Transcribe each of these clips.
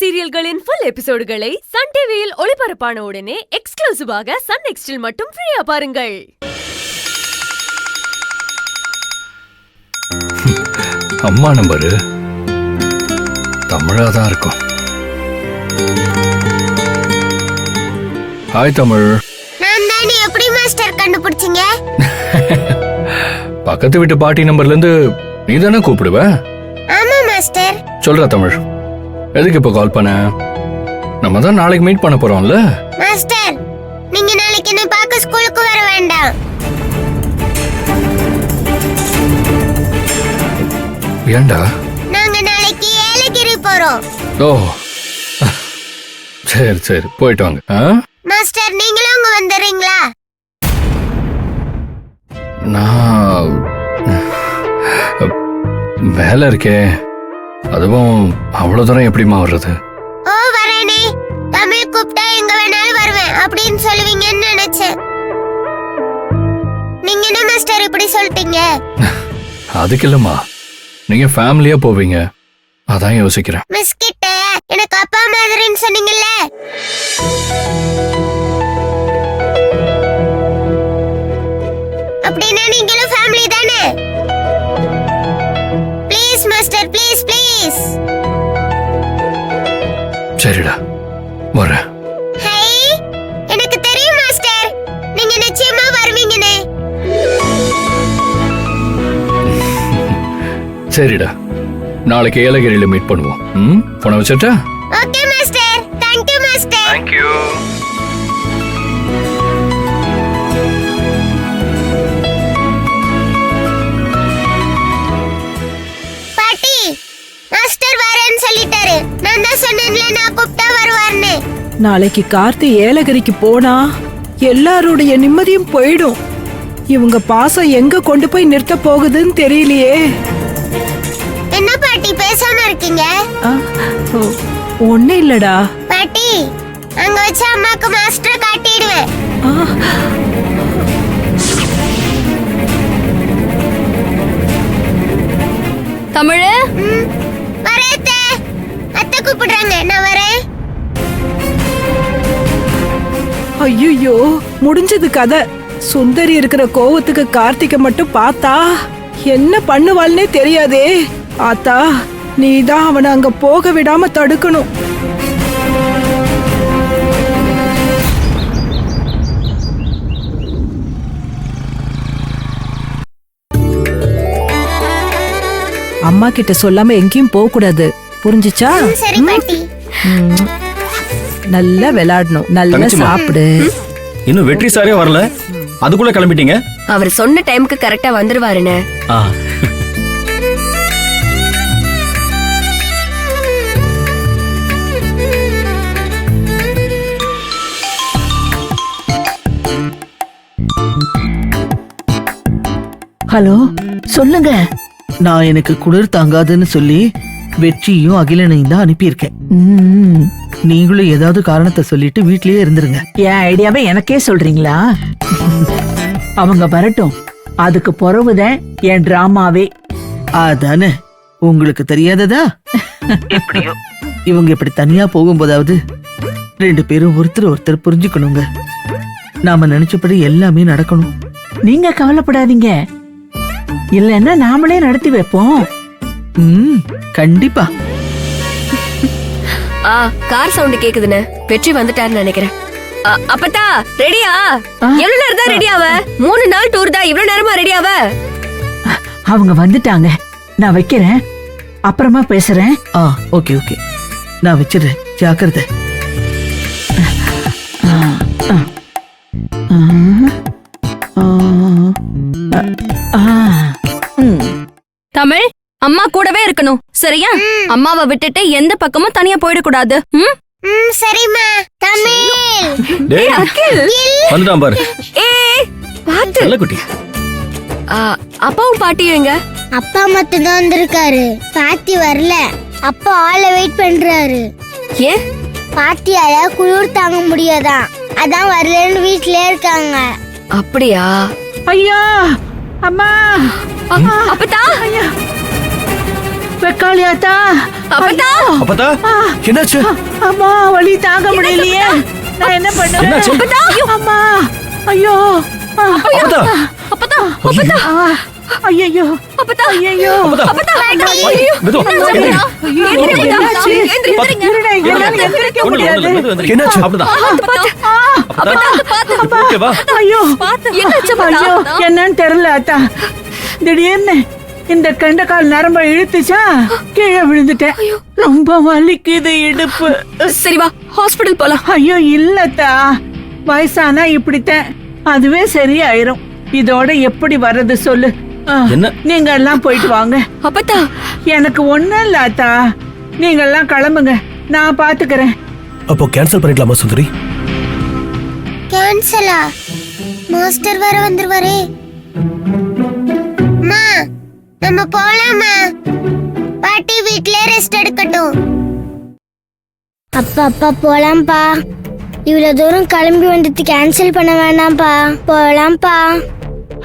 சீரியல்களின் full எபிசோடுகளை Sun டிவியில் ஒளிபரப்பான உடனே எக்ஸ்க்ளூசிவாக சன் நெக்ஸ்டில் மட்டும் ஃப்ரீயா பாருங்கள். அம்மா நம்பரு தமிழாதான் இருக்கும். ஹாய் தமிழ். நான் தானே, எப்படி மாஸ்டர் கண்டுபிடிச்சீங்க? பக்கத்து வீட்டு பாட்டி நம்பர்ல இருந்து நீ தானே கூப்பிடுவ? ஆமா மாஸ்டர். சொல்றா தமிழ், எதுக்கு இப்ப கால் பண்ண? நம்ம தான் நாளைக்கு மீட் பண்ண போறோம்ல. மாஸ்டர், நீங்க நாளைக்கு என்ன பார்க்க ஸ்கூலுக்கு வர வேண்டாம். ஏண்டா? நாங்க நாளைக்கு ஏலகிரி போறோம். ஓ சரி சரி, போயிட்டு வாங்க. மாஸ்டர், நீங்களும் அங்க வந்துடுறீங்களா? நான் வேலை இருக்கே, அதுவும் அவ்வளவு தூரம் எப்படிமா வர்றது? ஓ வரேனே, தமிழ் கூப்பிட்டா எங்க வேணாலும் வருவேன் அப்படின்னு சொல்லுவீங்கன்னு நினைச்சேன். நீங்க என்ன மாஸ்டர் இப்படி சொல்லிட்டீங்க? அதுக்கு இல்லம்மா, நீங்க ஃபேமிலியா போவீங்க, அதான் யோசிக்கிறேன். மிஸ் கிட்ட எனக்கு அப்பா மாதிரின்னு சொன்னீங்கல்ல, அப்படின்னா நீங்களும் ஃபேமிலி தானே? Please master, please please. சரிடா, வரேன். ஹை, எனக்கு தெரியும் மாஸ்டர், நீங்க நிச்சயமா வருவீங்கன்னு. சரிடா, நாளைக்கு ஏலகிரியில மீட் பண்ணுவோம். போன வச்சுட்டா? Okay master. Thank you master. Thank you. பாட்டி, மாஸ்டர் வரேன்னு சொல்லிட்டாரு. நான் தான் சொன்னேன்ல, நான் கூப்பிட்டா வருவார்னு. நாளைக்கு கார்த்தி ஏலகிரிக்கு போனா எல்லாருடைய நிம்மதியும் போயிடும். இவங்க பாசம் எங்க கொண்டு போய் நிறுத்த போகுதுன்னு தெரியலையே. என்ன பாட்டி பேசாம இருக்கீங்க? ஒண்ணு இல்லடா பாட்டி, அங்க வச்சு அம்மாக்கு மாஸ்டர் காட்டிடுவேன். தமிழ் வரேன் அத்தை. அத்தை கூப்பிடுறாங்க, நான் வரேன். ஐயோ, முடிஞ்சது கதை. சுந்தரி இருக்கிற கோவத்துக்கு கார்த்திகை மட்டும் பார்த்தா என்ன பண்ணுவாள்னே தெரியாதே. ஆத்தா, நீதான் அவனை அங்க போக விடாம தடுக்கணும். அம்மா கிட்ட சொல்லாம எங்கேயும் போக கூடாது, புரிஞ்சுச்சா? சரி பாட்டி. நல்லா விளையாடணும், நல்லா சாப்பிடு. இன்னும் வெற்றி சாரே வரல, அதுக்குள்ள கிளம்பிட்டீங்க? அவர் சொன்ன டைமுக்கு கரெக்டா வந்துருவாருன்னு. ஹலோ, சொல்லுங்க. நான் எனக்கு குளிர் தாங்காதுன்னு சொல்லி வெற்றியும் அகிலனையும் தான் அனுப்பியிருக்கேன். நீங்களும் ஏதாவது காரணத்தை சொல்லிட்டு வீட்லயே இருந்துருங்க. என் ஐடியாவை எனக்கே சொல்றீங்களா? அவங்க வரட்டும், அதுக்கு பிறகுதான் என் டிராமாவே. அதானே, உங்களுக்கு தெரியாததா? எப்படியோ இவங்க இப்படி தனியா போகும்போதாவது ரெண்டு பேரும் ஒருத்தர் ஒருத்தர் புரிஞ்சுக்கணுங்க. நாம நினைச்சபடி எல்லாமே நடக்கணும். நீங்க கவலைப்படாதீங்க, இல்லன்னா நாமளே நடத்தி வைப்போம். கண்டிப்பா. கார் சவுண்ட் கேக்குதுன்னு வெற்றி வந்துட்டாருன்னு நினைக்கிறேன். அப்பதா ரெடியா? எவ்வளவு நேரம் தான் ரெடி ஆவ? 3 நாள் டூர் தான், இவ்வளவு நேரமா ரெடி ஆவ? அவங்க வந்துட்டாங்க, நான் வைக்கிறேன், அப்புறமா பேசுறேன். ஓகே ஓகே, நான் வச்சிடுறேன், ஜாக்கிரதை. தமிழ், அம்மா கூடவே இருக்கணும், சரியா? அம்மாவை விட்டுட்டு எந்த பக்கமும் தனியா போயிடக்கூடாது. சரிம்மா. தமிழ், டேய், வந்துட்டான் பாரு. பாத்து நல்ல குட்டி. அப்பாவும் பாட்டியும் எங்க? அப்பா மட்டும் தான் வந்திருக்காரு, பாட்டி வரல. அப்பா ஆள வெயிட் பண்றாரு. ஏன்? பாட்டியால குளிர் தாங்க முடியாதான், அதான் வரலன்னு வீட்லயே இருக்காங்க. அப்படியா? ஐயா, அம்மா, அப்பதா, வெக்காளி ஆத்தா அப்பத்தா அப்பதா என்னாச்சு? அம்மா வலி தாங்க முடியலையே நான் என்ன என்னாச்சு? பண்ணுவேன் அம்மா ஐயோ அப்பதா அப்பத்தா அப்பத்தா ஐயோ அப்பத்தா ஐயோ அப்பத்தா மெதுவா, எந்திரி. எந்திரிக்க ஒண்ணும் இல்ல, முடியாது ஒண்ணும் இல்ல, மெதுவா எந்திரி. என்னாச்சு? அப்பதா அப்பதா பாத்து ஓகேவா? ஐயோ என்னாச்சு ஐயோ என்னன்னு தெரியல அத்தா திடீர்னு இந்த கண்டக்கால் நரம்ப இழுத்துச்சா கீழே விழுந்துட்டேன் ரொம்ப வலிக்குது இடுப்பு சரி வா ஹாஸ்பிடல் போலாம். ஐயோ இல்லத்தா வயசானா இப்படித்தான் அதுவே சரியாயிரும் இதோட எப்படி வர்றது சொல்லு என்ன? நீங்க எல்லாம் போயிட்டு வாங்க அப்பத்தா எனக்கு ஒண்ணும் இல்ல அத்தா நீங்க எல்லாம் கிளம்புங்க நான் பாத்துக்கிறேன் அப்போ கேன்சல் பண்ணிக்கலாமா சுந்தரி? கேன்சலா? மாஸ்டர் வர வந்துருவாரே. அம்மா நம்ம போலாமா? பாட்டி வீட்ல ரெஸ்ட் எடுக்கட்டும். அப்பா அப்பா போலாம்ப்பா. இவ்வளவு தூரம் கிளம்பி வந்துட்டு கேன்சல் பண்ண வேணாம்ப்பா. போலாம்ப்பா.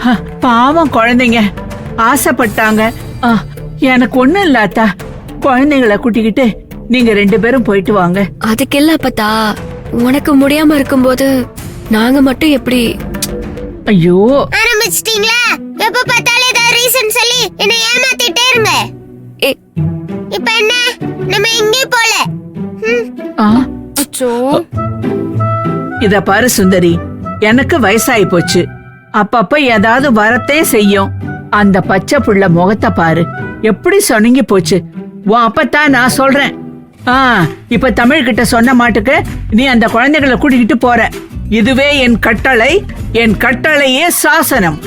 ஹ, பாவம் குழந்தைங்க ஆசைப்பட்டாங்க எனக்கு ஒண்ணும் இல்ல அத்தா குழந்தைங்களை கூட்டிக்கிட்டு நீங்க 2 பேரும் போயிட்டு வாங்க அதுக்கு இல்ல அப்பத்தா, உனக்கு முடியாம இருக்கும்போது நாங்க மட்டும் எப்படி? ஐயோ ஆரம்பிச்சிட்டீங்களா? எப்ப பார்த்தாலும் ஏதாவது ரீசன் சொல்லி என்ன ஏமாத்திட்டே இருங்க. ஏ இப்ப என்ன, நம்ம எங்கேயும் போல. ஆ, அச்சோ இத பாரு சுந்தரி எனக்கு வயசாயி போச்சு அப்பப்ப ஏதாவது வரத்தே செய்யும் அந்த பச்சை புள்ள முகத்தை பாரு எப்படி சொன்னீங்க போச்சு உன் அப்பத்தான் நான் சொல்றேன் இப்ப தமிழ் கிட்ட சொன்ன மாட்டுக்கு நீ அந்த குழந்தைகளை கூட்டிக்கிட்டு போற இதுவே என் கட்டளையே சாசனம்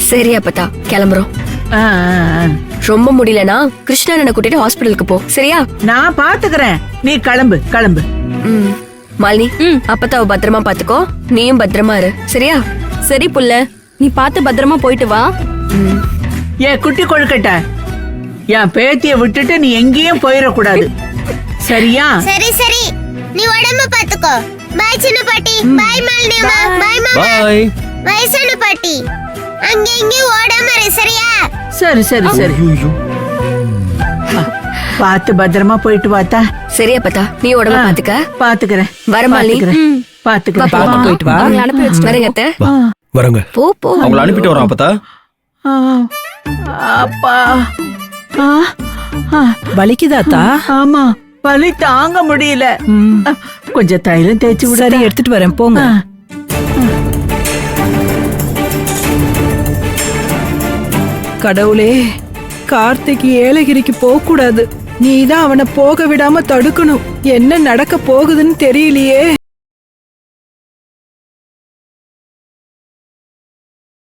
சரி அப்பத்தா கிளம்புறோம். ஆ, ஆ, ஆ. ரொம்ப முடியலனா கிருஷ்ணனை கூட்டிட்டு ஹாஸ்பிடலுக்கு போ சரியா? நான் பாத்துக்கிறேன் நீ கிளம்பு ம் மாலினி அப்பத்தாவை பத்திரமா பாத்துக்கோ, நீயும் பத்திரமா இரு சரியா? சரி புள்ள, நீ பார்த்து பத்திரமா போயிட்டு வா. ஏன் குட்டி கொழுக்கட்ட என் பேத்திய விட்டுட்டு நீ எங்கேயும் போயிடக்கூடாது சரியா? சரி சரி, நீ உடம்ப பாத்துக்கோ. பாய் சின்ன பாட்டி. பாய் மாலினி அம்மா. பாய் மாமா. பாய். வயசான பாட்டி. அங்க இங்க ஓடாம இரு சரியா? சரி சரி சரி ஐயோ. பார்த்து பத்திரமா போயிட்டு வாத்தா சரி அப்பத்தா, நீ உடம்ப பாத்துக்க. பாத்துக்கிறேன் வர மாலினி. பாத்துக்கிறேன் பாப்பா போயிட்டு வா. அவங்களை அனுப்பி வச்சு வரேங்க அத்தை. வரங்க. போ போ. அவங்கள அனுப்பிட்டு வரோம் அப்பதா. அப்பா ஆ, ஆ, வலிக்குதாத்தா? ஆமா வலி தாங்க முடியல கொஞ்சம் தைலம் தேய்ச்சி விட சரி எடுத்துட்டு வரேன் போங்க. கடவுளே, கார்த்திக் ஏலகிரிக்கு போக கூடாது. நீதான் அவனை போக விடாம தடுக்கணும். என்ன நடக்க போகுதுன்னு தெரியலையே.